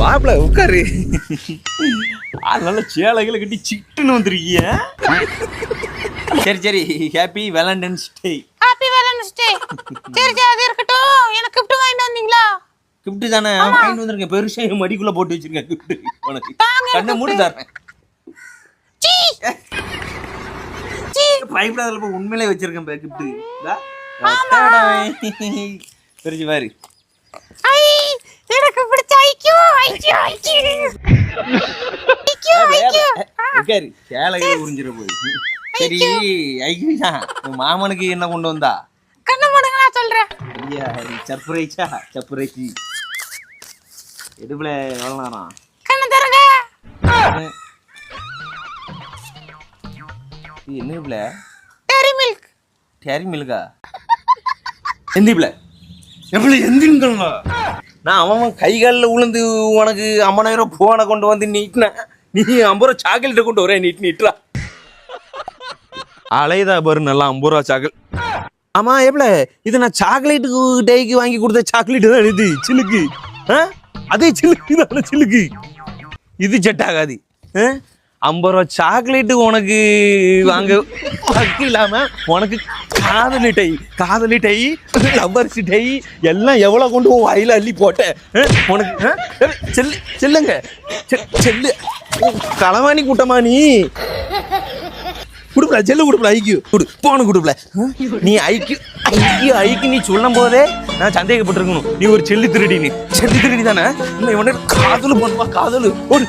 வாப்ல உட்காரு. நல்ல சேலைகளை கட்டி சிட்டுன்னு வந்துருக்கீங்க. சரி ஹாப்பி வேலண்டைன்ஸ் டே. ஹாப்பி வேலண்டைன்ஸ் டே. சரி அது இருக்கட்டும். எனக்கு கிஃப்ட் வாங்கிட்டு வந்தீங்களா? கிஃப்ட் தானே வாங்கிட்டு வந்திருக்கேன். பெருசா மடிக்குள்ள போட்டு வச்சிருக்கேன் கிஃப்ட். உனக்கு கண்ணை மூடி தரேன். பயப்படாத, உண்மையிலே வச்சிருக்கேன் கிஃப்ட். தெரிஞ்சு பாரு. எனக்கு பிடிச்ச ஐக்கியூ. சேலைகளை உறிஞ்சிட போய். சரி ஐயா மாமனுக்கு என்ன கொண்டு வந்தா? கண்ண மூடுங்க நான் சொல்றேன். ஐயா சர்ப்ரைஸா? சர்ப்ரைஸ் எடுப்புல எவ்வளோ நேரம்? கண்ண தரங்க. என்ன பிள்ள? டேரி மில்க். டேரி மில்கா? எந்தி பிள்ள? எப்படி எந்திங்களா? நான் அவன் கை காலில் உளுந்து உனக்கு 50,000 போனை கொண்டு வந்து நீட்டினேன். நீ 50 ரூபா சாக்லேட்டை கொண்டு வரேன். நீட்டுறா அலைதா பாரு. நல்லா 50 ரூபா சாக்லேட். ஆமா எப்பல இது நான் சாக்லேட்டுக்கு டேக்கு வாங்கி கொடுத்த சாக்லேட்டு தான். இது சில்லுக்கு. அதே சில்லுக்கு தானே சில்லுக்கு. இது செட் ஆகாது. 50 ரூபா சாக்லேட்டு உனக்கு வாங்க வக்கு இல்லாம உனக்கு காதலி டை லவ்வர்ஸ் டை எல்லாம் எவ்வளோ கொண்டு வாயில அள்ளி போட்டேன் உனக்கு. செல்லுங்க செல்லு களவாணி கூட்டமா நீ. கொடுப்பல செல்லு கொடுப்பல ஐக்கியூ கொடு போன கொடுப்பல. நீ ஐக்கியூ நீ சொல்லும் போதே நான் சந்தேகப்பட்டிருக்கணும். நீ ஒரு செல்லு திருடி தானே. இல்லை இவனே காதலு பண்ணுவா. காதலு ஒரு